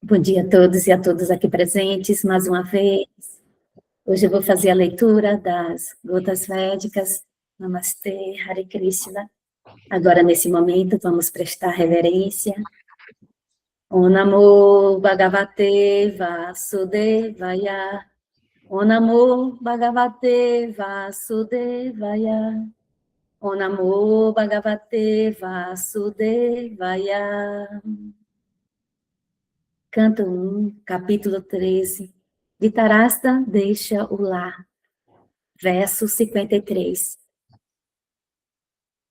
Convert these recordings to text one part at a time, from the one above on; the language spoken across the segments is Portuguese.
Bom dia a todos e a todas aqui presentes, mais uma vez. Hoje eu vou fazer a leitura das Gotas Védicas. Namastê, Hare Krishna. Agora, nesse momento, vamos prestar reverência. Om Namo Bhagavate Vasudevaya. Om Namo Bhagavate Vasudevaya. Om Namo Bhagavate Vasudevaya. Canto 1, capítulo 13. Dhritarashtra deixa o lar. Verso 53.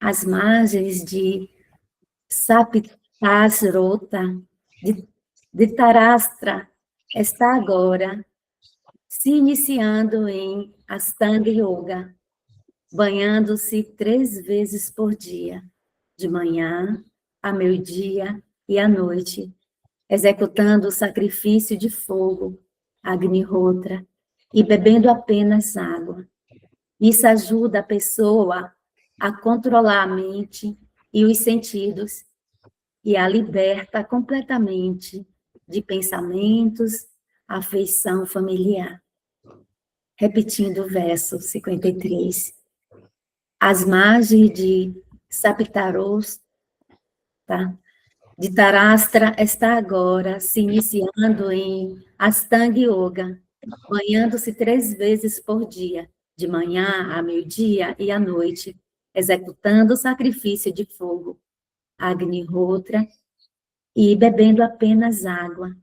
Às margens de Sapitasrota, Dhritarashtra está agora se iniciando em Astanga Yoga, banhando-se 3 vezes por dia, de manhã, a meio-dia e à noite, executando o sacrifício de fogo, Agnihotra, e bebendo apenas água. Isso ajuda a pessoa a controlar a mente e os sentidos e a liberta completamente de pensamentos, afeição familiar. Repetindo o verso 53. Às margens de Sapitaros, tá? Dhritarashtra está agora se iniciando em Astanga Yoga, banhando-se 3 vezes por dia, de manhã, a meio-dia e à noite, executando o sacrifício de fogo, Agnihotra, e bebendo apenas água.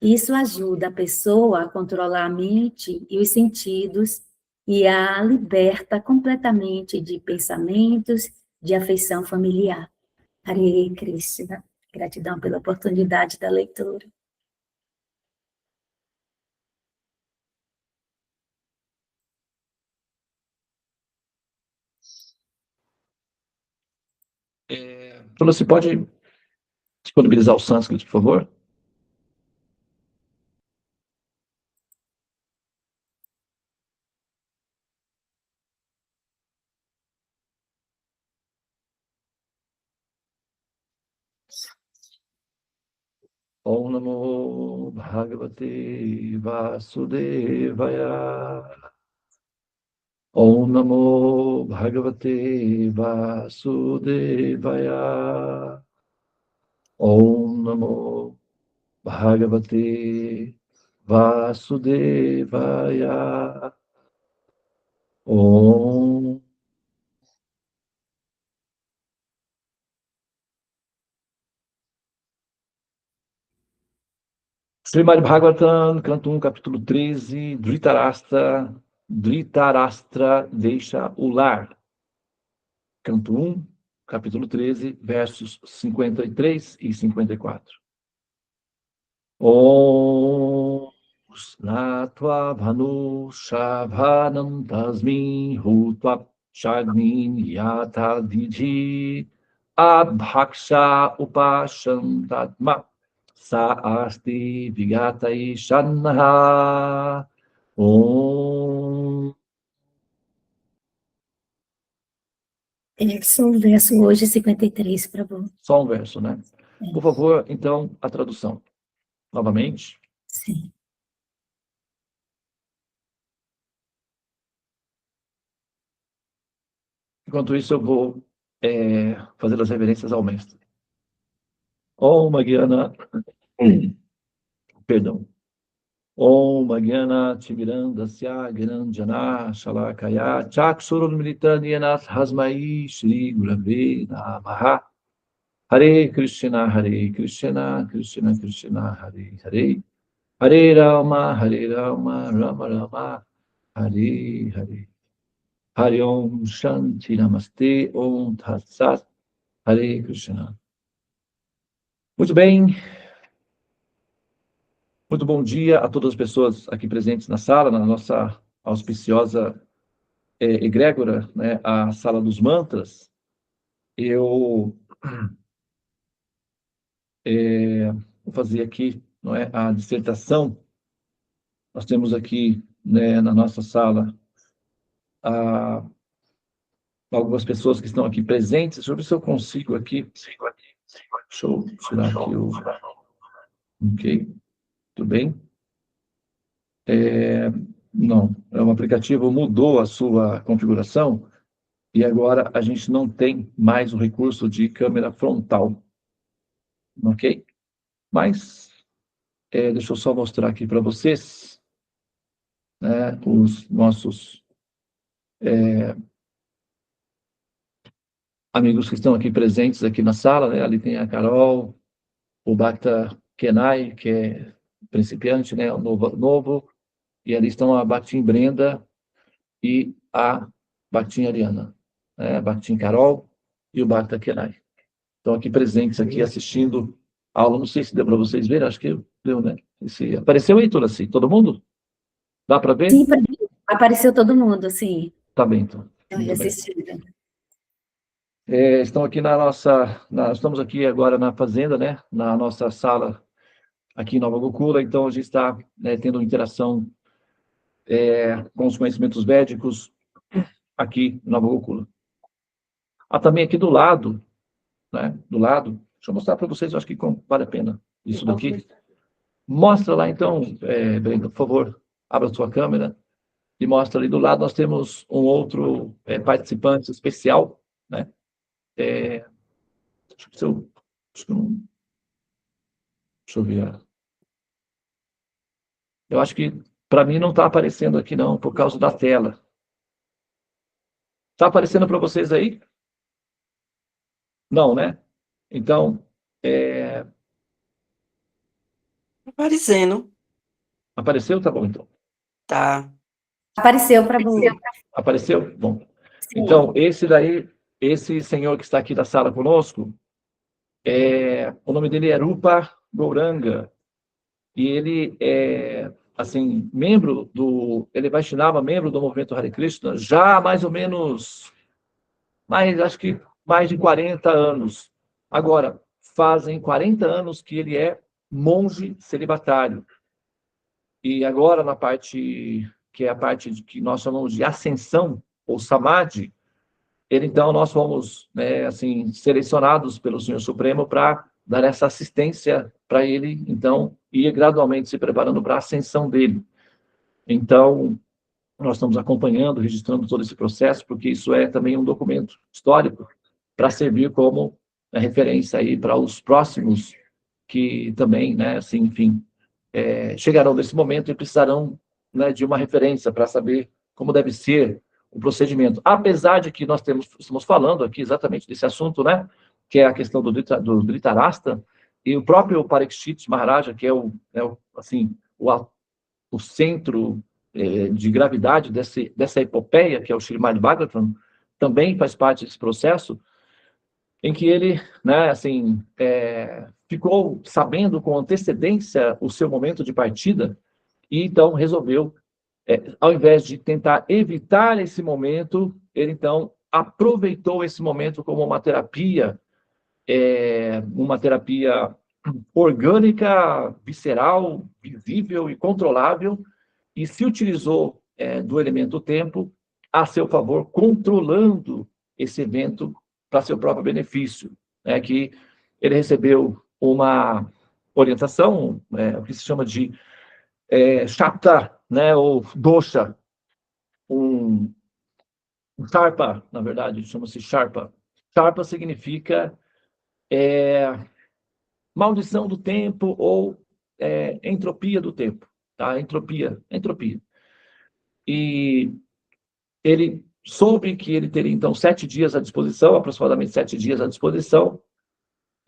Isso ajuda a pessoa a controlar a mente e os sentidos e a liberta completamente de pensamentos, de afeição familiar. Hare Krishna. Gratidão pela oportunidade da leitura. Então, você pode disponibilizar o sânscrito, por favor? Om Namo Bhagavate Vasudevaya. Om Namo Bhagavate Vasudevaya. Om Namo Bhagavate Vasudevaya. Om. Srimad Bhagavatam, canto 1, capítulo 13, Dhritarashtra deixa o lar. Canto 1, capítulo 13, versos 53 e 54. Om Snatva Bhanu Shabhanam Tasmin Hutva Shagnin Yata Diji Abhaksha Upashantatma Saasti Vigatai Shannaha. Om. Só o verso hoje 53, por favor. Só um verso, né? Por favor, então, a tradução. Novamente. Sim. Enquanto isso, eu vou fazer as reverências ao mestre. Om Magyana, perdão. Om Magyana Timirandasya Gyananjana Shalakaya Chaksurun Militanyanath Hasmai Shri Gurave Namaha. Hare Krishna, Krishna Krishna, Hare Hare. Hare Rama, Rama Rama, Hare Hare. Hare Om Shanti Namaste Om Tat Sat. Hare Krishna. Muito bem. Muito bom dia a todas as pessoas aqui presentes na sala, na nossa auspiciosa egrégora, né, a Sala dos Mantras. Eu vou fazer aqui, não é, a dissertação. Nós temos aqui, né, na nossa sala algumas pessoas que estão aqui presentes. Deixa eu ver se eu consigo aqui. Deixa eu tirar aqui o... Ok, tudo bem. Não, o aplicativo mudou a sua configuração e agora a gente não tem mais o recurso de câmera frontal, ok? Mas, deixa eu só mostrar aqui para vocês, né, os nossos amigos que estão aqui presentes aqui na sala, né? Ali tem a Carol, o Bacta Kenai, que é principiante, né? O novo, e ali estão a Bactin Brenda e a Bactin Ariana, né? A Bactin Carol e o Bacta Kenai. Estão aqui presentes, aqui assistindo a aula. Não sei se deu para vocês verem, acho que deu, né? Apareceu aí, tudo assim, todo mundo? Dá para ver? Sim, apareceu todo mundo, sim. Tá bem, então. Muito bem. Assistindo. Estão aqui na nossa... estamos aqui agora na fazenda, né? Na nossa sala aqui em Nova Gokula, então a gente está, né, tendo interação com os conhecimentos védicos aqui em Nova Gokula. Também aqui do lado, né? Do lado, deixa eu mostrar para vocês, eu acho que vale a pena isso daqui. Mostra lá, então, Brenda, por favor, abra sua câmera e mostra ali do lado, nós temos um outro participante especial, né? Deixa eu ver. Eu acho que, para mim, não está aparecendo aqui, não, por causa da tela. Está aparecendo para vocês aí? Não, né? Então, Aparecendo. apareceu? Tá bom, então. Tá. Apareceu para você. Apareceu? Bom. Sim. Então, esse senhor que está aqui na sala conosco, o nome dele é Rupa Gauranga, e ele é, assim, ele Vaishnava, membro do movimento Hare Krishna, já há mais ou menos, acho que mais de 40 anos. Agora, fazem 40 anos que ele é monge celibatário. E agora, na parte que é a parte que nós chamamos de ascensão, ou samadhi, então, nós fomos, né, assim, selecionados pelo Senhor Supremo para dar essa assistência para ele, então, ir gradualmente se preparando para a ascensão dele. Então, nós estamos acompanhando, registrando todo esse processo, porque isso é também um documento histórico para servir como referência aí para os próximos que também, né, assim, enfim, chegarão nesse momento e precisarão, né, de uma referência para saber como deve ser o procedimento. Apesar de que nós estamos falando aqui exatamente desse assunto, né, que é a questão do Dhritarashtra, e o próprio Parikshit Maharaja, que é assim, o centro de gravidade dessa epopeia, que é o Srimad Bhagavatam, também faz parte desse processo, em que ele, né, assim, ficou sabendo com antecedência o seu momento de partida, e então resolveu, ao invés de tentar evitar esse momento, ele então aproveitou esse momento como uma terapia orgânica, visceral, visível e controlável, e se utilizou do elemento tempo a seu favor, controlando esse evento para seu próprio benefício, né, que ele recebeu uma orientação, o que se chama de Shapta, né, ou Dosha, um Sharpa, na verdade, chama-se Sharpa. Sharpa significa maldição do tempo ou entropia do tempo, tá? Entropia. E ele soube que ele teria, então, 7 dias à disposição, aproximadamente 7 dias à disposição.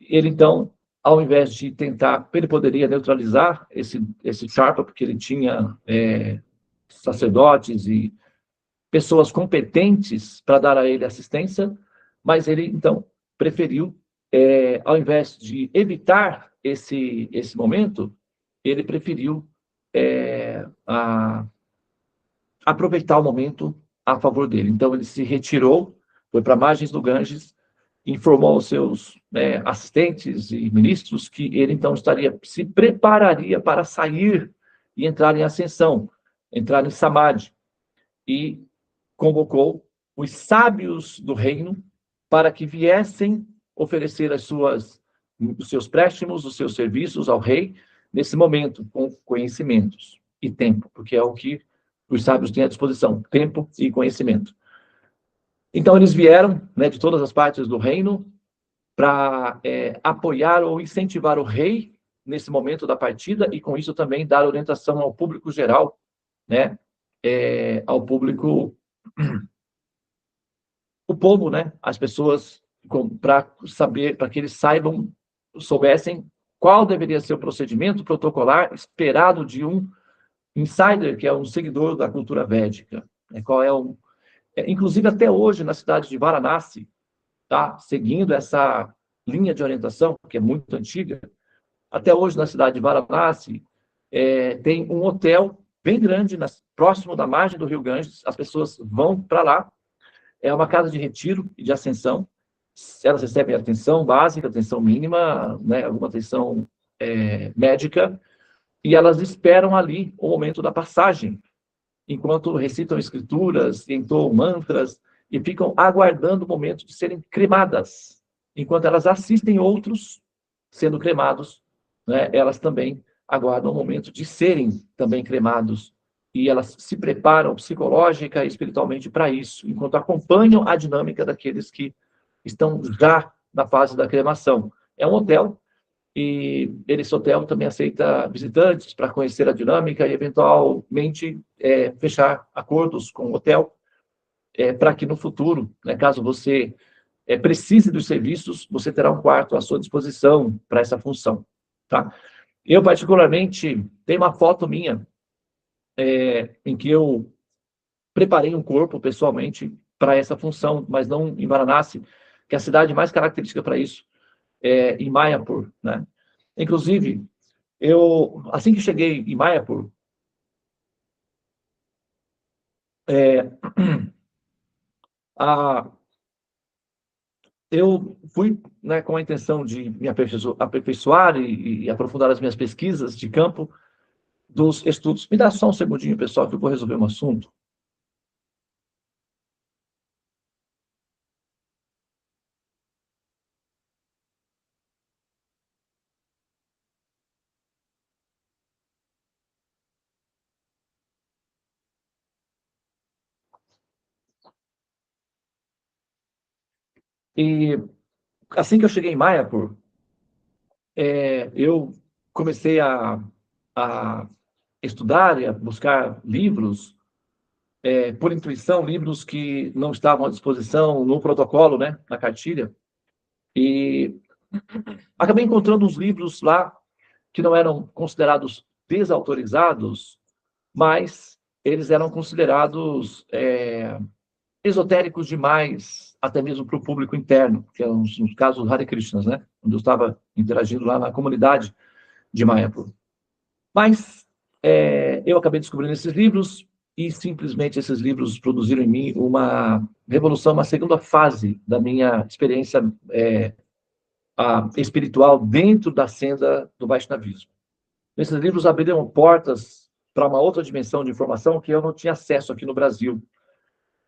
Ele, então, ao invés de tentar, ele poderia neutralizar esse Sharpa, porque ele tinha sacerdotes e pessoas competentes para dar a ele assistência, mas ele, então, preferiu, ao invés de evitar esse momento, ele preferiu aproveitar o momento a favor dele. Então, ele se retirou, foi para margens do Ganges, informou aos seus assistentes e ministros que ele, então, se prepararia para sair e entrar em ascensão, entrar em samadhi, e convocou os sábios do reino para que viessem oferecer os seus préstimos, os seus serviços ao rei, nesse momento, com conhecimentos e tempo, porque é o que os sábios têm à disposição, tempo e conhecimento. Então, eles vieram, né, de todas as partes do reino para apoiar ou incentivar o rei nesse momento da partida e, com isso, também dar orientação ao público geral, né, ao público, o povo, né, as pessoas, para saber, para que eles soubessem qual deveria ser o procedimento protocolar esperado de um insider, que é um seguidor da cultura védica, né, qual é o... Inclusive, até hoje, na cidade de Varanasi, tá, seguindo essa linha de orientação, que é muito antiga, até hoje, na cidade de Varanasi, tem um hotel bem grande, próximo da margem do Rio Ganges, as pessoas vão para lá, é uma casa de retiro e de ascensão, elas recebem atenção básica, atenção mínima, né, alguma atenção médica, e elas esperam ali o momento da passagem, enquanto recitam escrituras, entoam mantras, e ficam aguardando o momento de serem cremadas. Enquanto elas assistem outros sendo cremados, né, elas também aguardam o momento de serem também cremados. E elas se preparam psicológica e espiritualmente para isso, enquanto acompanham a dinâmica daqueles que estão já na fase da cremação. É um hotel, e esse hotel também aceita visitantes para conhecer a dinâmica e, eventualmente, fechar acordos com o hotel para que no futuro, né, caso você precise dos serviços, você terá um quarto à sua disposição para essa função. Tá? Eu, particularmente, tenho uma foto minha em que eu preparei um corpo, pessoalmente, para essa função, mas não em Varanasi, que é a cidade mais característica para isso, em Mayapur, né? Inclusive, assim que cheguei em Mayapur, eu fui, né, com a intenção de me aperfeiçoar e aprofundar as minhas pesquisas de campo dos estudos. Me dá só um segundinho, pessoal, que eu vou resolver um assunto. E assim que eu cheguei em Mayapur, eu comecei a estudar e a buscar livros, por intuição, livros que não estavam à disposição no protocolo, né, na cartilha, e acabei encontrando uns livros lá que não eram considerados desautorizados, mas eles eram considerados esotéricos demais, até mesmo para o público interno, que é nos casos Hare Krishnas, né? Onde eu estava interagindo lá na comunidade de Mayapur. Mas eu acabei descobrindo esses livros e simplesmente esses livros produziram em mim uma revolução, uma segunda fase da minha experiência espiritual dentro da senda do Vaishnavismo. Esses livros abriram portas para uma outra dimensão de informação que eu não tinha acesso aqui no Brasil.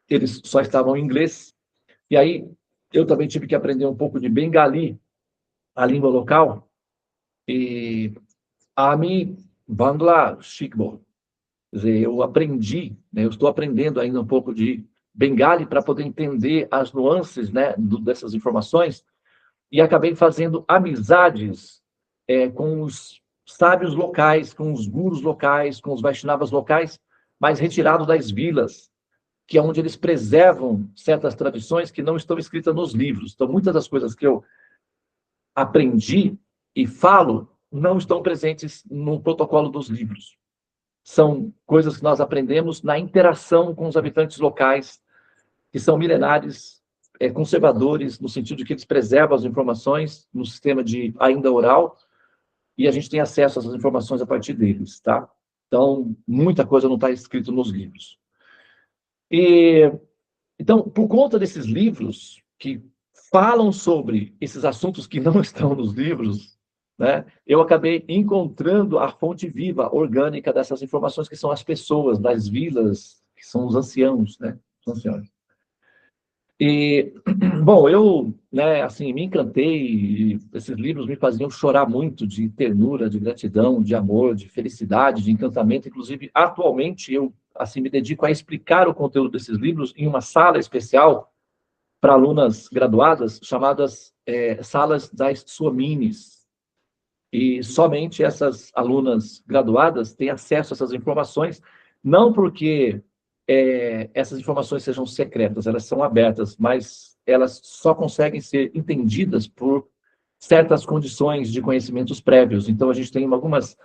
Eles só estavam em inglês. E aí eu também tive que aprender um pouco de Bengali, a língua local, e Ami Bangla Shikbo. Quer dizer, eu aprendi, né, eu estou aprendendo ainda um pouco de Bengali para poder entender as nuances, né, dessas informações, e acabei fazendo amizades com os sábios locais, com os gurus locais, com os Vaishnavas locais, mais retirados das vilas, que é onde eles preservam certas tradições que não estão escritas nos livros. Então, muitas das coisas que eu aprendi e falo não estão presentes no protocolo dos livros. São coisas que nós aprendemos na interação com os habitantes locais, que são milenares, conservadores, no sentido de que eles preservam as informações no sistema de ainda oral, e a gente tem acesso a essas informações a partir deles, tá? Então, muita coisa não está escrito nos livros. Então, por conta desses livros que falam sobre esses assuntos que não estão nos livros, né, eu acabei encontrando a fonte viva, orgânica dessas informações, que são as pessoas das vilas, que são os anciãos, né, os anciãos. E, bom, eu, né, assim, me encantei, e esses livros me faziam chorar muito de ternura, de gratidão, de amor, de felicidade, de encantamento. Inclusive, atualmente, eu, assim, me dedico a explicar o conteúdo desses livros em uma sala especial para alunas graduadas, chamadas salas das Suomines. E somente essas alunas graduadas têm acesso a essas informações, não porque essas informações sejam secretas, elas são abertas, mas elas só conseguem ser entendidas por certas condições de conhecimentos prévios. Então, a gente tem algumas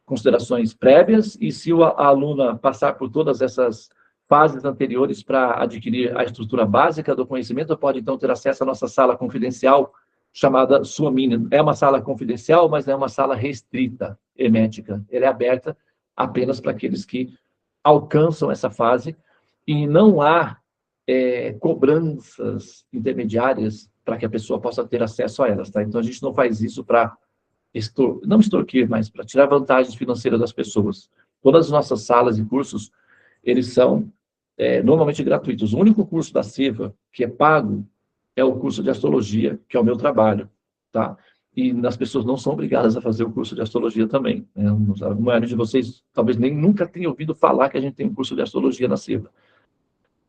considerações prévias, e se a aluna passar por todas essas fases anteriores para adquirir a estrutura básica do conhecimento, pode, então, ter acesso à nossa sala confidencial, chamada Suomini. É uma sala confidencial, mas é uma sala restrita, hermética. Ela é aberta apenas para aqueles que alcançam essa fase, e não há cobranças intermediárias para que a pessoa possa ter acesso a elas. Tá? Então, a gente não faz isso para não extorquir, mas para tirar vantagens financeiras das pessoas. Todas as nossas salas e cursos, eles são normalmente gratuitos. O único curso da CEVA que é pago é o curso de astrologia, que é o meu trabalho, tá? E as pessoas não são obrigadas a fazer o curso de astrologia também. Né? A maioria de vocês talvez nem nunca tenha ouvido falar que a gente tem um curso de astrologia na CEVA.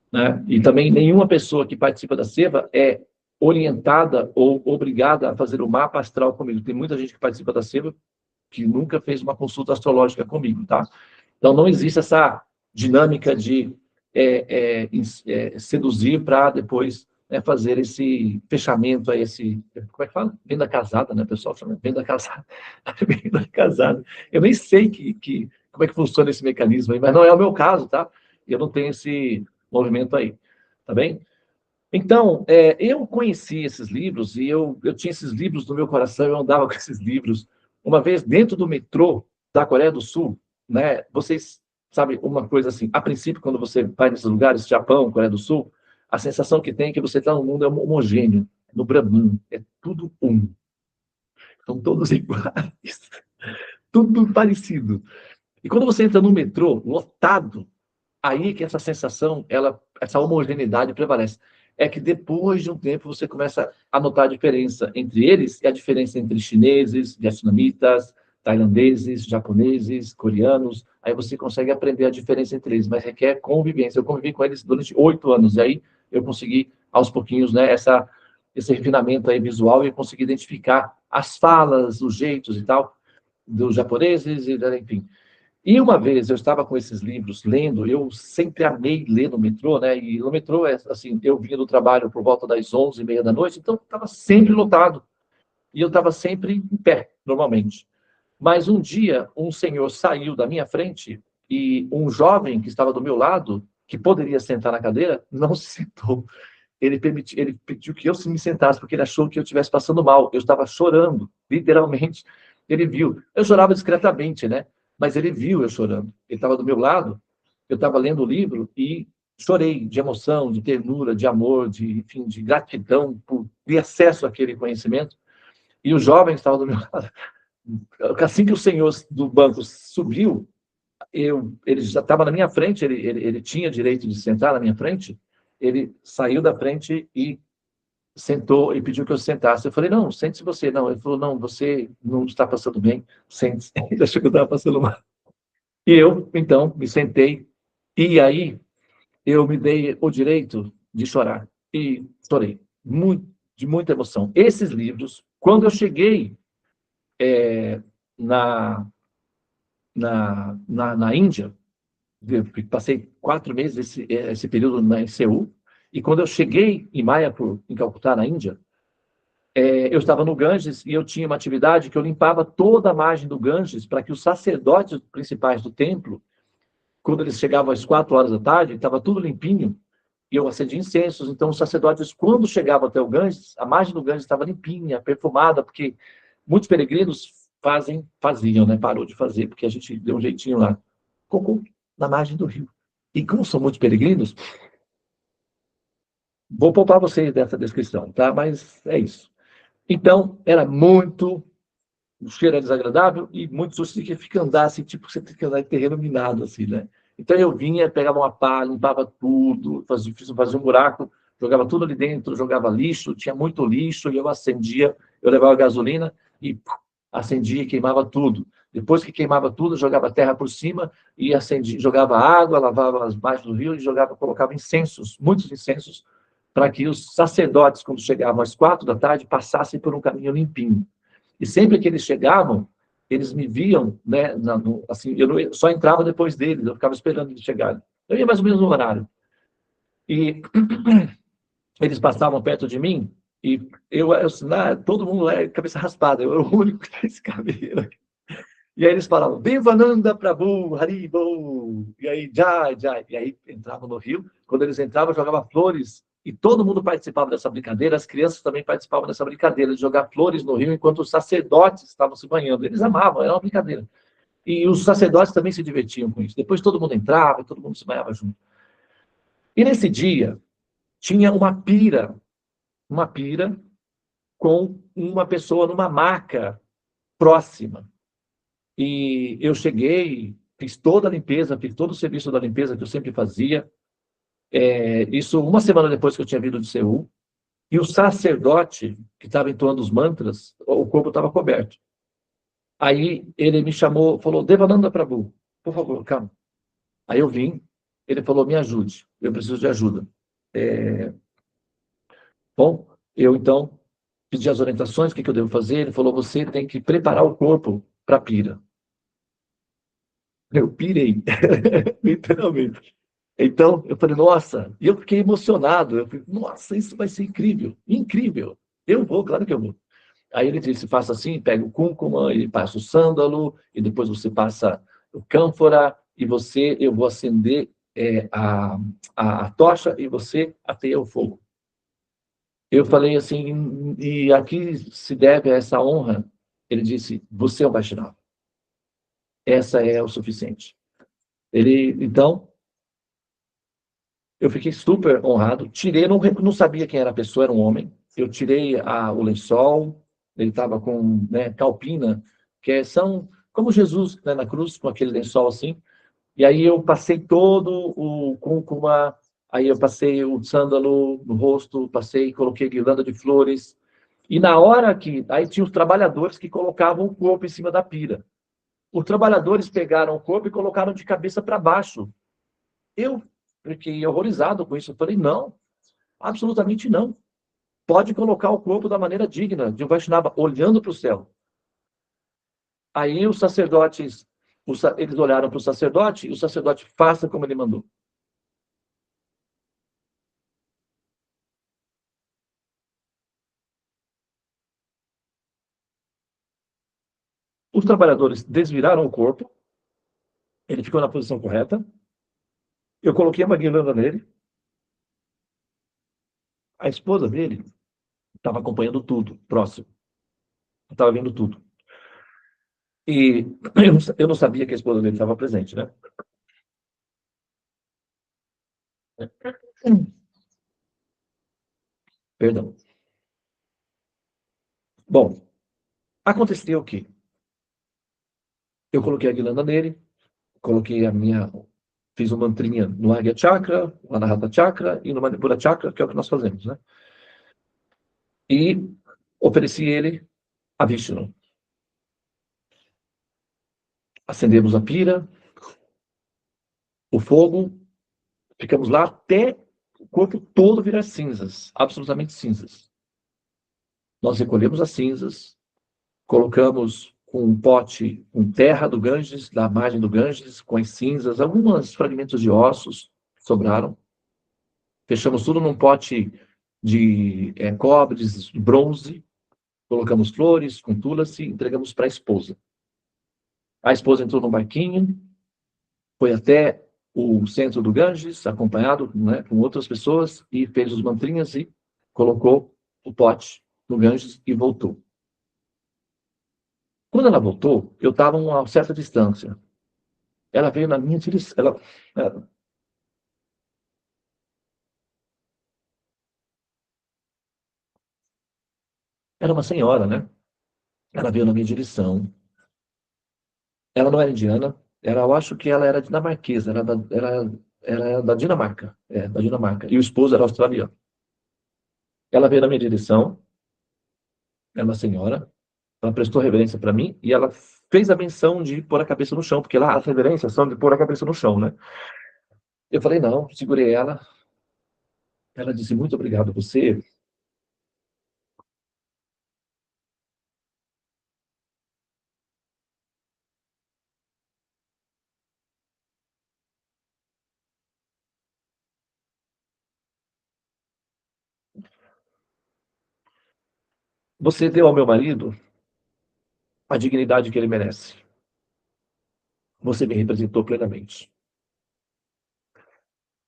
Né? E também nenhuma pessoa que participa da CEVA é orientada ou obrigada a fazer o mapa astral comigo. Tem muita gente que participa da CEVA que nunca fez uma consulta astrológica comigo, tá? Então, não existe essa dinâmica de seduzir para depois fazer esse fechamento, esse... Como é que fala? Venda casada, né, pessoal? Chama venda casada. Venda casada. Eu nem sei como é que funciona esse mecanismo aí, mas não é o meu caso, tá? Eu não tenho esse movimento aí, tá bem? Então, eu conheci esses livros e eu tinha esses livros no meu coração, eu andava com esses livros. Uma vez, dentro do metrô da Coreia do Sul, né, vocês sabem uma coisa assim, a princípio, quando você vai nesses lugares, Japão, Coreia do Sul, a sensação que tem é que você está num mundo homogêneo, no Brahman, é tudo um. São todos iguais, tudo parecido. E quando você entra no metrô, lotado, aí que essa sensação, essa homogeneidade prevalece. É que depois de um tempo você começa a notar a diferença entre eles e a diferença entre chineses, vietnamitas, tailandeses, japoneses, coreanos. Aí você consegue aprender a diferença entre eles, mas requer convivência. Eu convivi com eles durante 8 anos, e aí eu consegui, aos pouquinhos, né, esse refinamento aí visual, e eu consegui identificar as falas, os jeitos e tal, dos japoneses, e enfim. E uma vez eu estava com esses livros lendo, eu sempre amei ler no metrô, né? E no metrô, assim, eu vinha do trabalho por volta das 11h30 da noite, então estava sempre lotado. E eu estava sempre em pé, normalmente. Mas um dia, um senhor saiu da minha frente e um jovem que estava do meu lado, que poderia sentar na cadeira, não se sentou. Ele pediu que eu me sentasse, porque ele achou que eu estivesse passando mal. Eu estava chorando, literalmente. Ele viu. Eu chorava discretamente, né? Mas ele viu eu chorando. Ele estava do meu lado, eu estava lendo o livro e chorei de emoção, de ternura, de amor, enfim, de gratidão por ter acesso àquele conhecimento. E o jovem que estava do meu lado, assim que o senhor do banco subiu, ele já estava na minha frente, ele tinha direito de sentar na minha frente, ele saiu da frente e sentou e pediu que eu sentasse. Eu falei, não, sente-se você. Não, ele falou, não, você não está passando bem, sente-se. Ele achou que eu estava passando mal. E eu, então, me sentei, e aí eu me dei o direito de chorar. E chorei, muito, de muita emoção. Esses livros, quando eu cheguei na, na Índia, eu passei 4 meses esse período em Seul, e quando eu cheguei em Mayapur, em Calcutá, na Índia, eu estava no Ganges e eu tinha uma atividade que eu limpava toda a margem do Ganges para que os sacerdotes principais do templo, quando eles chegavam às 4 horas da tarde, estava tudo limpinho, e eu acendia incensos. Então, os sacerdotes, quando chegavam até o Ganges, a margem do Ganges estava limpinha, perfumada, porque muitos peregrinos faziam, né? Parou de fazer, porque a gente deu um jeitinho lá. Cocô na margem do rio. E como são muitos peregrinos, vou poupar vocês dessa descrição, tá? Mas é isso. Então, era muito... O cheiro é desagradável e muito sujo, você fica andar assim, tipo, você tem que andar em terreno minado, assim, né? Então eu vinha, pegava uma pá, limpava tudo, fazia um buraco jogava tudo ali dentro, jogava lixo, tinha muito lixo, e eu acendia, eu levava gasolina e acendia e queimava tudo. Depois que queimava tudo, jogava terra por cima e acendia, jogava água, lavava as margens do rio e jogava, colocava incensos, muitos incensos, para que os sacerdotes, quando chegavam às 4 da tarde, passassem por um caminho limpinho. E sempre que eles chegavam, eles me viam, né, assim, eu não, só entrava depois deles, eu ficava esperando eles chegarem. Eu ia mais ou menos no horário. E eles passavam perto de mim e todo mundo é cabeça raspada, eu era o único que tinha esse cabelo. E aí eles falavam, Vivananda Prabhu, Haribo, e aí, Jai, Jai. E aí entravam no rio, quando eles entravam, jogavam flores, e todo mundo participava dessa brincadeira, as crianças também participavam dessa brincadeira, de jogar flores no rio, enquanto os sacerdotes estavam se banhando. Eles amavam, era uma brincadeira. E os sacerdotes também se divertiam com isso. Depois todo mundo entrava, todo mundo se banhava junto. E nesse dia, tinha uma pira com uma pessoa numa maca próxima. E eu cheguei, fiz toda a limpeza, fiz todo o serviço da limpeza que eu sempre fazia. Isso uma semana depois que eu tinha vindo de Seul. E o sacerdote que estava entoando os mantras, o corpo estava coberto. Aí ele me chamou, falou, Devananda Prabhu, por favor, calma. Aí eu vim, ele falou, me ajude, eu preciso de ajuda. Bom, eu então pedi as orientações, o que eu devo fazer. Ele falou, você tem que preparar o corpo para a pira. Eu pirei, literalmente. Então, eu falei, nossa, e eu fiquei emocionado. Eu falei, nossa, isso vai ser incrível, incrível. Eu vou, claro que eu vou. Aí ele disse, faça assim, pega o cúrcuma, ele passa o sândalo, e depois você passa o cânfora, e eu vou acender a tocha, e você ateia o fogo. Eu falei assim, e aqui se deve a essa honra. Ele disse, você é um Vaishnava. Essa é o suficiente. Então, eu fiquei super honrado. Tirei, não sabia quem era a pessoa, era um homem. Eu tirei o lençol, ele estava com, né, calpina, são como Jesus, né, na cruz, com aquele lençol assim. E aí eu passei todo o cúrcuma, aí eu passei o sândalo no rosto, coloquei guirlanda de flores. E na hora que... Aí tinha os trabalhadores que colocavam o corpo em cima da pira. Os trabalhadores pegaram o corpo e colocaram de cabeça para baixo. Eu fiquei horrorizado com isso. Eu falei, não, absolutamente não. Pode colocar o corpo da maneira digna de um Vaishnava, olhando para o céu. Aí os sacerdotes, eles olharam para o sacerdote, e o sacerdote faça como ele mandou. Os trabalhadores desviraram o corpo, ele ficou na posição correta, eu coloquei uma guirlanda nele, a esposa dele estava acompanhando tudo, próximo, estava vendo tudo. E eu não sabia que a esposa dele estava presente, né? Perdão. Bom, aconteceu o quê? Eu coloquei a guirlanda nele, coloquei fiz uma mantrinha no Agya Chakra, no Anahata Chakra e no Manipura Chakra, que é o que nós fazemos, né? E ofereci ele a Vishnu. Acendemos a pira, o fogo, ficamos lá até o corpo todo virar cinzas, absolutamente cinzas. Nós recolhemos as cinzas, colocamos um pote com terra do Ganges, da margem do Ganges, com as cinzas, alguns fragmentos de ossos sobraram. Fechamos tudo num pote de cobre, de bronze, colocamos flores com tulasi e entregamos para a esposa. A esposa entrou no barquinho, foi até o centro do Ganges, acompanhado, né, com outras pessoas, e fez os mantrinhas e colocou o pote no Ganges e voltou. Quando ela voltou, eu estava a uma certa distância. Ela veio na minha direção. Era uma senhora, né? Ela veio na minha direção. Ela não era indiana, eu acho que ela era dinamarquesa, era da Dinamarca, da Dinamarca. E o esposo era australiano. Ela veio na minha direção, é uma senhora, ela prestou reverência para mim e ela fez a menção de pôr a cabeça no chão, porque lá as reverências são de pôr a cabeça no chão, né? Eu falei, não, segurei ela. Ela disse, muito obrigado a você. Você deu ao meu marido a dignidade que ele merece. Você me representou plenamente.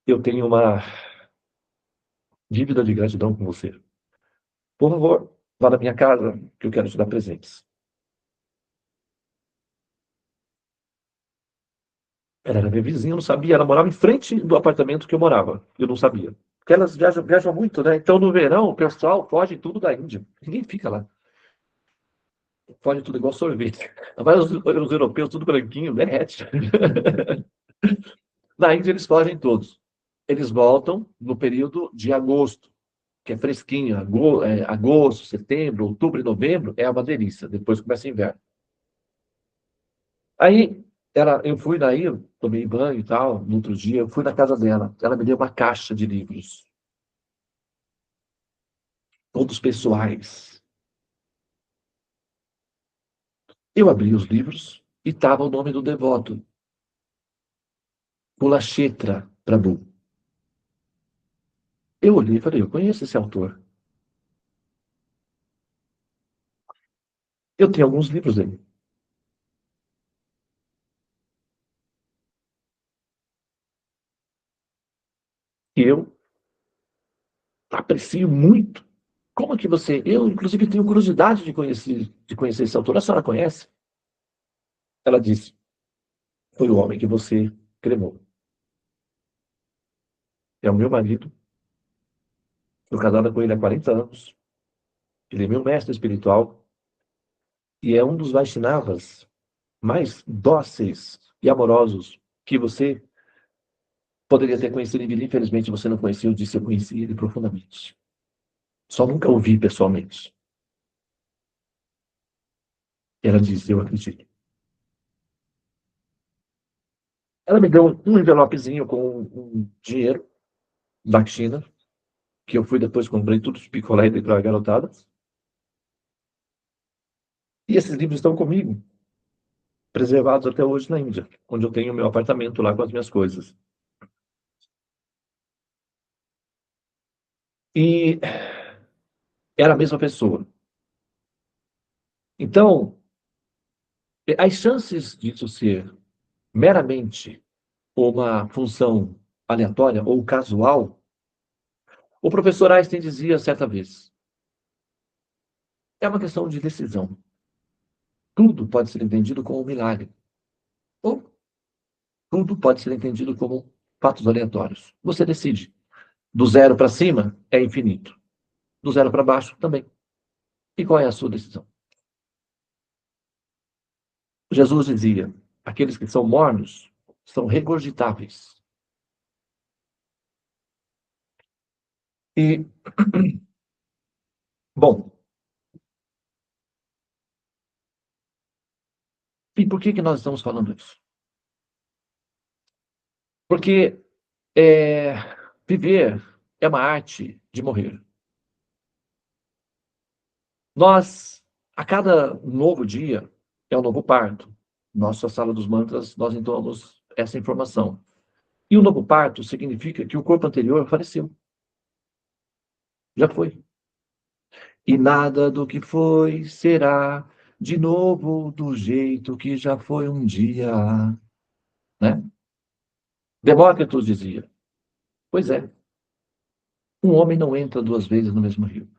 Eu tenho uma dívida de gratidão com você. Por favor, vá na minha casa, que eu quero te dar presentes. Ela era minha vizinha, eu não sabia. Ela morava em frente do apartamento que eu morava. Eu não sabia. Porque elas viajam muito, né? Então, no verão, o pessoal foge tudo da Índia. Ninguém fica lá. Foge tudo igual sorvete. Mas os europeus, tudo branquinho, derrete. Na Índia, eles fogem todos. Eles voltam no período de agosto, que é fresquinho. Agosto, setembro, outubro e novembro é uma delícia. Depois começa o inverno. Aí, eu fui daí, eu tomei banho e tal. No outro dia, eu fui na casa dela. Ela me deu uma caixa de livros, todos pessoais. Eu abri os livros e estava o nome do devoto, Pulachetra Prabhu. Eu olhei e falei, eu conheço esse autor. Eu tenho alguns livros dele. E eu aprecio muito. Como que você... Eu, inclusive, tenho curiosidade de conhecer esse autor. A senhora conhece? Ela disse, foi o homem que você cremou. É o meu marido. Estou casada com ele há 40 anos. Ele é meu mestre espiritual. E é um dos Vaishnavas mais dóceis e amorosos que você poderia ter conhecido em vida. Infelizmente, você não conhecia. Eu disse, eu conheci ele profundamente. Só nunca o vi pessoalmente. Ela disse, eu acredito. Ela me deu um envelopezinho com um dinheiro da China, que eu fui depois, comprei tudo de picolé e dei para a garotada. E esses livros estão comigo, preservados até hoje na Índia, onde eu tenho meu apartamento lá com as minhas coisas. E era a mesma pessoa. Então, as chances disso ser meramente uma função aleatória ou casual, o professor Einstein dizia certa vez, é uma questão de decisão. Tudo pode ser entendido como um milagre, ou tudo pode ser entendido como fatos aleatórios. Você decide. Do zero para cima é infinito. Do zero para baixo também. E qual é a sua decisão? Jesus dizia: aqueles que são mornos são regurgitáveis. E, bom, e por que nós estamos falando isso? Porque é, viver é uma arte de morrer. Nós, a cada novo dia, é um novo parto. Nossa sala dos mantras, nós entoamos essa informação. E o novo parto significa que o corpo anterior faleceu. Já foi. E nada do que foi será de novo do jeito que já foi um dia, né? Demócritos dizia, pois é, um homem não entra duas vezes no mesmo rio.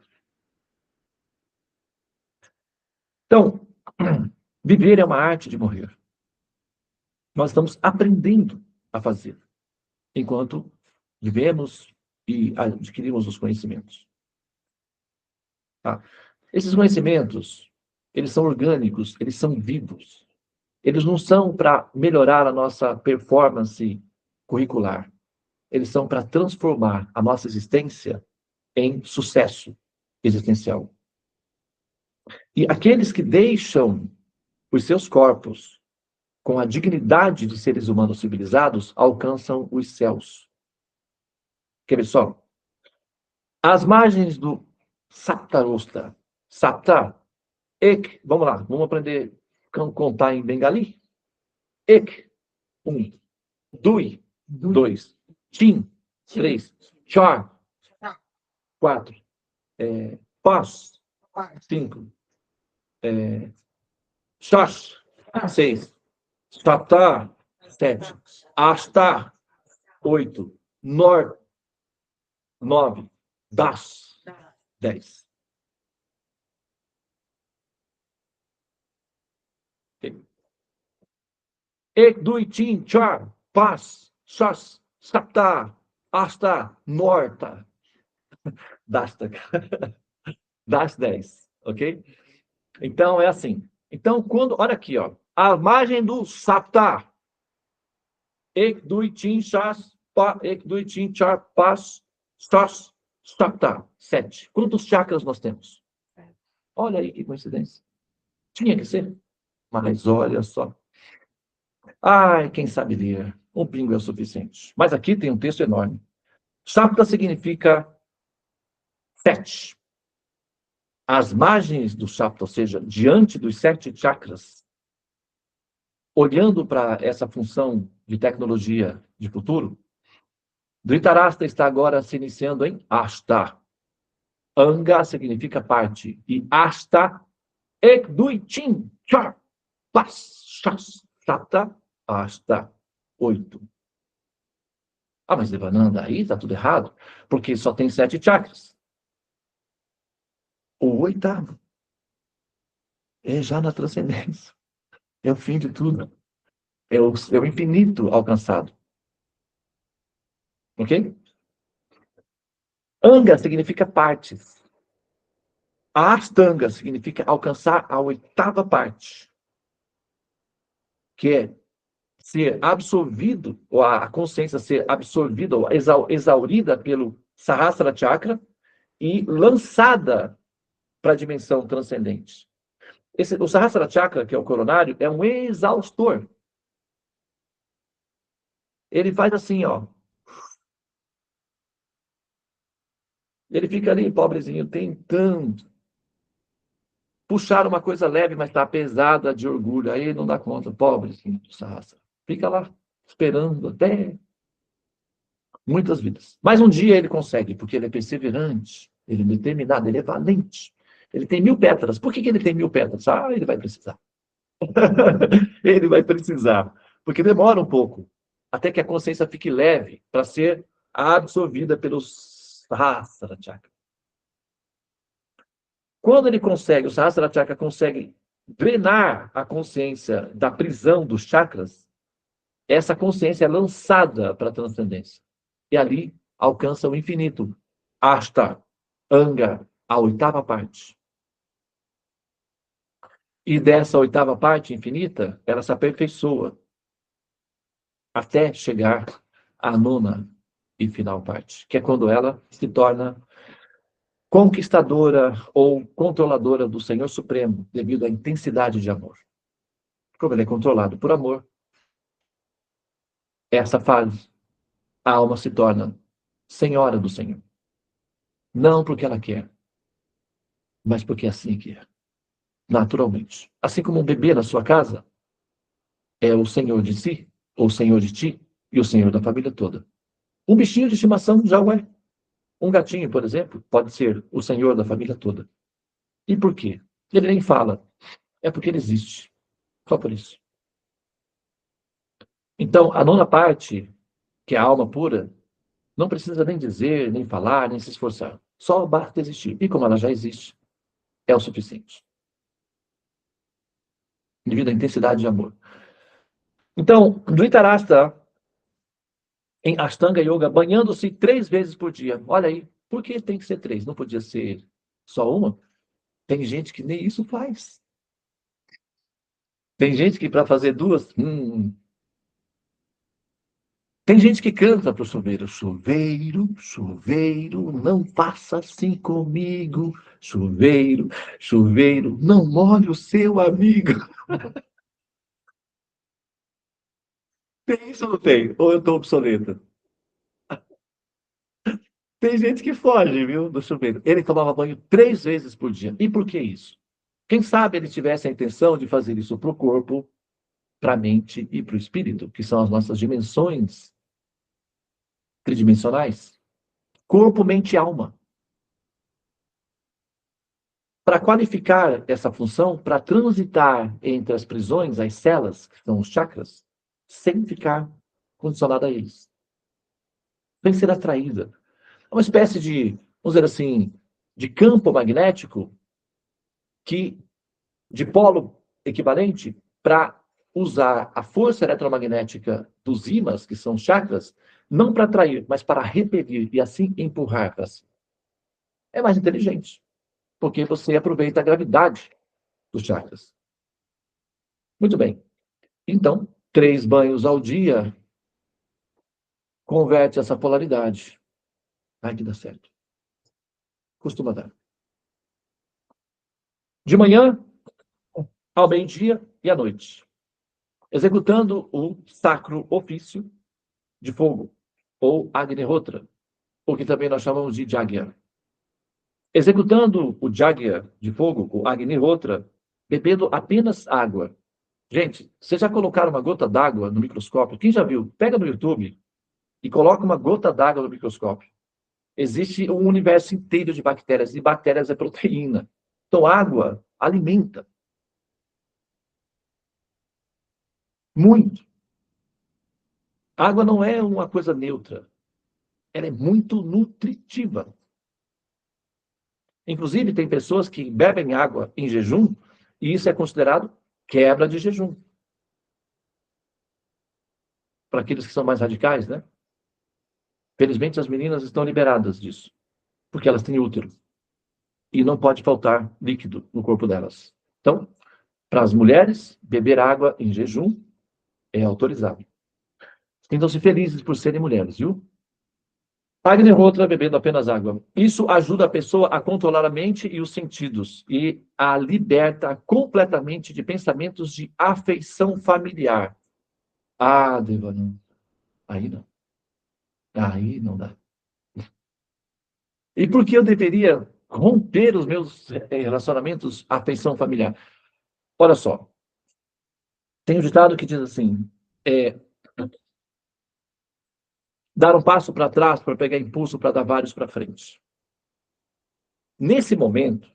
Então, viver é uma arte de morrer. Nós estamos aprendendo a fazer, enquanto vivemos e adquirimos os conhecimentos. Tá? Esses conhecimentos, eles são orgânicos, eles são vivos. Eles não são para melhorar a nossa performance curricular. Eles são para transformar a nossa existência em sucesso existencial. E aqueles que deixam os seus corpos com a dignidade de seres humanos civilizados alcançam os céus. Quer ver só? Às margens do Saptarosta. Sapta, ek, vamos lá, vamos aprender a contar em bengali. Ek, 1. Dui, 2. Tin, 3. Char, 4. Pas, 5. Shash, 6. Sapta, 7. Asta, 8. Nor, 9. Das, 10. Ek, dui, tin, char, pas, shas, sapta, asta, norta. Dasta. Das 10, ok? Então, é assim. Então, olha aqui, ó. A margem do sapta. Ek, dui, tin, shas, pa, ek, dui, tin, char, pas, shas, sapta. 7. Quantos chakras nós temos? Olha aí que coincidência. Tinha que ser. Mas olha só. Ai, quem sabe ler. Um pingo é o suficiente. Mas aqui tem um texto enorme. Sapta significa 7. As margens do Sapta, ou seja, diante dos 7 chakras, olhando para essa função de tecnologia de futuro, Dhritarashtra está agora se iniciando em Ashta. Anga significa parte. E Ashta, Ek, Dui, Tin, Char, Pas, Shas, Sapta, Ashta. 8. Ah, mas Devananda, aí está tudo errado, porque só tem 7 chakras. O 8º é já na transcendência. É o fim de tudo. É o infinito alcançado. Ok? Anga significa partes. A Ashtanga significa alcançar a 8ª parte, que é ser absorvido, ou a consciência ser absorvida, ou exaurida pelo Sahasrara Chakra e lançada para a dimensão transcendente. O Sahasrara Chakra, que é o coronário, é um exaustor. Ele faz assim, ó. Ele fica ali, pobrezinho, tentando puxar uma coisa leve, mas está pesada de orgulho. Aí não dá conta, pobrezinho do Sahasrara. Fica lá, esperando até muitas vidas. Mas um dia ele consegue, porque ele é perseverante, ele é determinado, ele é valente. Ele tem 1000 pétalas. Por que ele tem 1000 pétalas? Ah, ele vai precisar. Ele vai precisar. Porque demora um pouco, até que a consciência fique leve para ser absorvida pelos Sahasrara Chakra. Quando ele consegue, o Sahasrara Chakra consegue drenar a consciência da prisão dos chakras, essa consciência é lançada para a transcendência. E ali alcança o infinito. Ashta, Anga, a 8ª parte. E dessa 8ª parte infinita, ela se aperfeiçoa até chegar à 9ª e final parte, que é quando ela se torna conquistadora ou controladora do Senhor Supremo, devido à intensidade de amor. Como ele é controlado por amor, essa fase, a alma se torna senhora do Senhor. Não porque ela quer, mas porque é assim que é. Naturalmente. Assim como um bebê na sua casa é o senhor de si, ou o senhor de ti, e o senhor da família toda. Um bichinho de estimação já o é. Um gatinho, por exemplo, pode ser o senhor da família toda. E por quê? Ele nem fala. É porque ele existe. Só por isso. Então, a 9ª parte, que é a alma pura, não precisa nem dizer, nem falar, nem se esforçar. Só basta existir. E como ela já existe, é o suficiente. Devido à intensidade de amor. Então, Dhritarashtra, em Ashtanga Yoga, banhando-se 3 vezes por dia. Olha aí, por que tem que ser 3? Não podia ser só uma? Tem gente que nem isso faz. Tem gente que para fazer 2, Tem gente que canta pro chuveiro: chuveiro, chuveiro, não faça assim comigo. Chuveiro, chuveiro, não molhe o seu amigo. Tem isso ou não tem? Ou eu tô obsoleto? Tem gente que foge, viu, do chuveiro. Ele tomava banho 3 vezes por dia. E por que isso? Quem sabe ele tivesse a intenção de fazer isso para o corpo, para a mente e para o espírito, que são as nossas dimensões tridimensionais. Corpo, mente e alma. Para qualificar essa função, para transitar entre as prisões, as celas, que são os chakras, sem ficar condicionada a eles, sem ser atraída. É uma espécie de, vamos dizer assim, de campo magnético que, de polo equivalente, para usar a força eletromagnética dos ímãs, que são chakras, não para atrair, mas para repelir e assim empurrar para si. É mais inteligente, porque você aproveita a gravidade dos chakras. Muito bem. Então, 3 banhos ao dia converte essa polaridade. Vai que dá certo. Costuma dar. De manhã, ao meio-dia e à noite. Executando o sacro ofício de fogo, ou Agnihotra, o que também nós chamamos de Jagya. Executando o Jagya de fogo, o Agnihotra, bebendo apenas água. Gente, vocês já colocaram uma gota d'água no microscópio? Quem já viu? Pega no YouTube e coloca uma gota d'água no microscópio. Existe um universo inteiro de bactérias, e bactérias é proteína. Então, água alimenta. Muito. Água não é uma coisa neutra. Ela é muito nutritiva. Inclusive, tem pessoas que bebem água em jejum e isso é considerado quebra de jejum. Para aqueles que são mais radicais, né? Felizmente, as meninas estão liberadas disso, porque elas têm útero e não pode faltar líquido no corpo delas. Então, para as mulheres, beber água em jejum é autorizado. Sintam-se felizes por serem mulheres, viu? Agnihotra bebendo apenas água. Isso ajuda a pessoa a controlar a mente e os sentidos e a liberta completamente de pensamentos de afeição familiar. Ah, Devananda, aí não. Aí não dá. E por que eu deveria romper os meus relacionamentos, afeição familiar? Olha só, tem um ditado que diz assim, dar um passo para trás para pegar impulso para dar vários para frente. Nesse momento,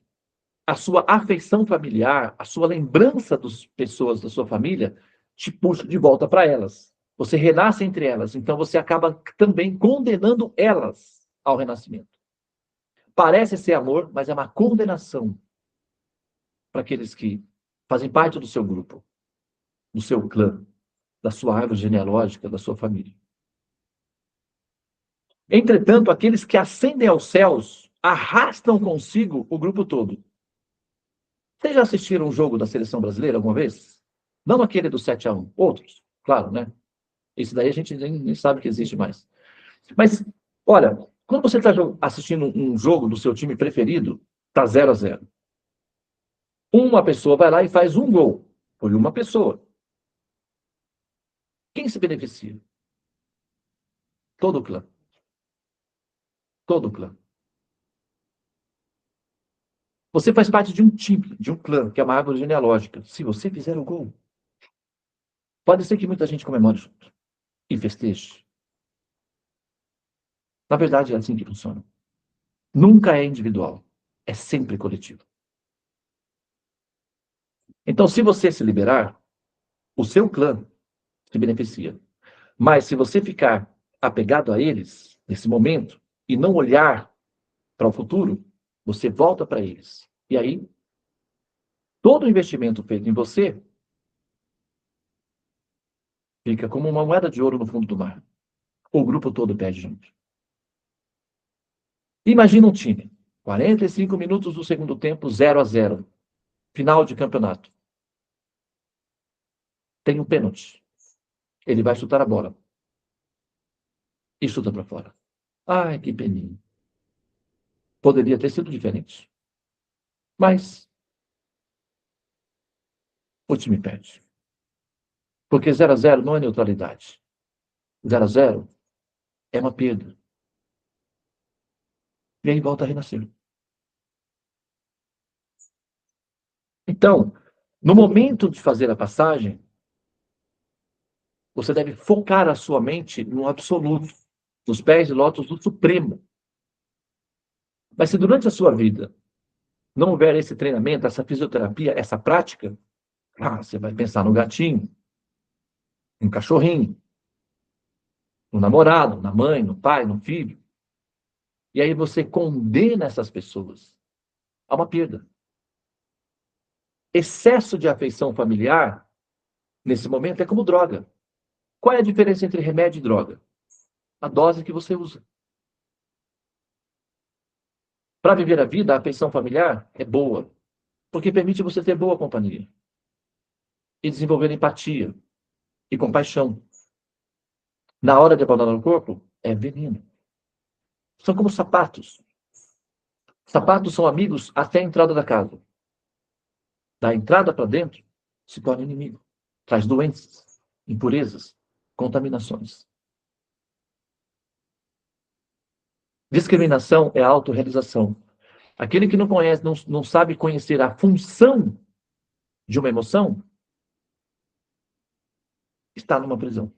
a sua afeição familiar, a sua lembrança das pessoas da sua família, te puxa de volta para elas. Você renasce entre elas, então você acaba também condenando elas ao renascimento. Parece ser amor, mas é uma condenação para aqueles que fazem parte do seu grupo, do seu clã, da sua árvore genealógica, da sua família. Entretanto, aqueles que ascendem aos céus arrastam consigo o grupo todo. Vocês já assistiram um jogo da seleção brasileira alguma vez? Não aquele do 7-1, outros, claro, né? Esse daí a gente nem sabe que existe mais. Mas, olha, quando você está assistindo um jogo do seu time preferido, está 0-0. Uma pessoa vai lá e faz um gol. Foi uma pessoa. Quem se beneficia? Todo o clã. Todo o clã. Você faz parte de um time, de um clã, que é uma árvore genealógica. Se você fizer o gol, pode ser que muita gente comemore junto e festeje. Na verdade, é assim que funciona. Nunca é individual. É sempre coletivo. Então, se você se liberar, o seu clã se beneficia. Mas se você ficar apegado a eles, nesse momento, e não olhar para o futuro, você volta para eles. E aí, todo o investimento feito em você fica como uma moeda de ouro no fundo do mar. O grupo todo perde junto. Imagina um time. 45 minutos do segundo tempo, 0-0. Final de campeonato. Tem um pênalti. Ele vai chutar a bola. e chuta para fora. Ai, que peninha. Poderia ter sido diferente. Mas o time perde. Porque 0-0 não é neutralidade. 0-0 é uma perda. E aí volta a renascer. Então, no momento de fazer a passagem, você deve focar a sua mente no absoluto, nos pés de lótus do Supremo. Mas se durante a sua vida não houver esse treinamento, essa fisioterapia, essa prática, você vai pensar no gatinho, no cachorrinho, no namorado, na mãe, no pai, no filho. E aí você condena essas pessoas a uma perda. Excesso de afeição familiar, nesse momento, é como droga. Qual é a diferença entre remédio e droga? A dose que você usa. Para viver a vida, a afeição familiar é boa, porque permite você ter boa companhia e desenvolver empatia e compaixão. Na hora de abandonar o corpo, é veneno. São como sapatos. Sapatos são amigos até a entrada da casa. Da entrada para dentro, se torna inimigo. Traz doenças, impurezas, contaminações. Discriminação é autorrealização. Aquele que não conhece, não sabe conhecer a função de uma emoção, está numa prisão.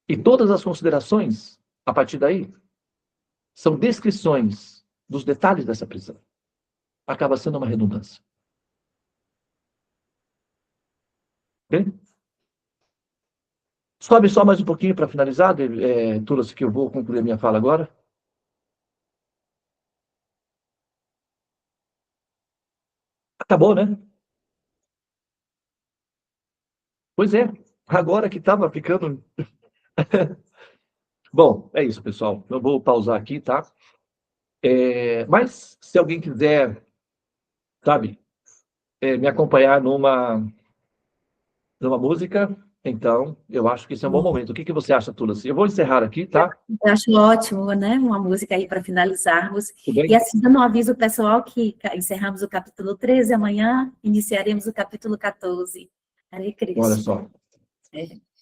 E todas as considerações, a partir daí, são descrições dos detalhes dessa prisão. Acaba sendo uma redundância. Ok? Sobe só mais um pouquinho para finalizar, Tulas, que eu vou concluir a minha fala agora. Acabou, né? Pois é, agora que estava ficando. Bom, é isso, pessoal. Eu vou pausar aqui, tá? Mas, se alguém quiser, sabe, me acompanhar numa música, então, eu acho que esse é um bom momento. O que você acha, Tulas? Eu vou encerrar aqui, tá? Eu acho ótimo, né? Uma música aí para finalizarmos. Tudo bem? E assim, dando um aviso ao pessoal que encerramos o capítulo 13, amanhã iniciaremos o capítulo 14. Hare Olha Krishna. só.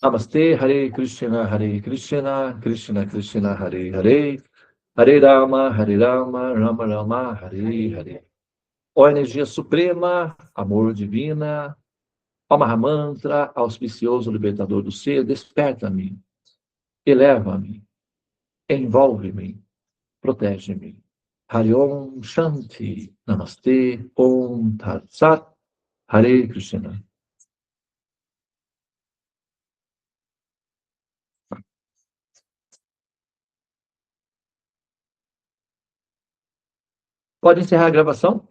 Namastê, Hare Krishna, Krishna Krishna, Hare Hare, Hare Rama, Rama Rama, Hare Hare. Ó energia suprema, amor divina, ó Mahamantra, auspicioso libertador do ser, desperta-me, eleva-me, envolve-me, protege-me. Hare Om Shanti, Namastê, Om Tat Sat, Hare Krishna. Pode encerrar a gravação?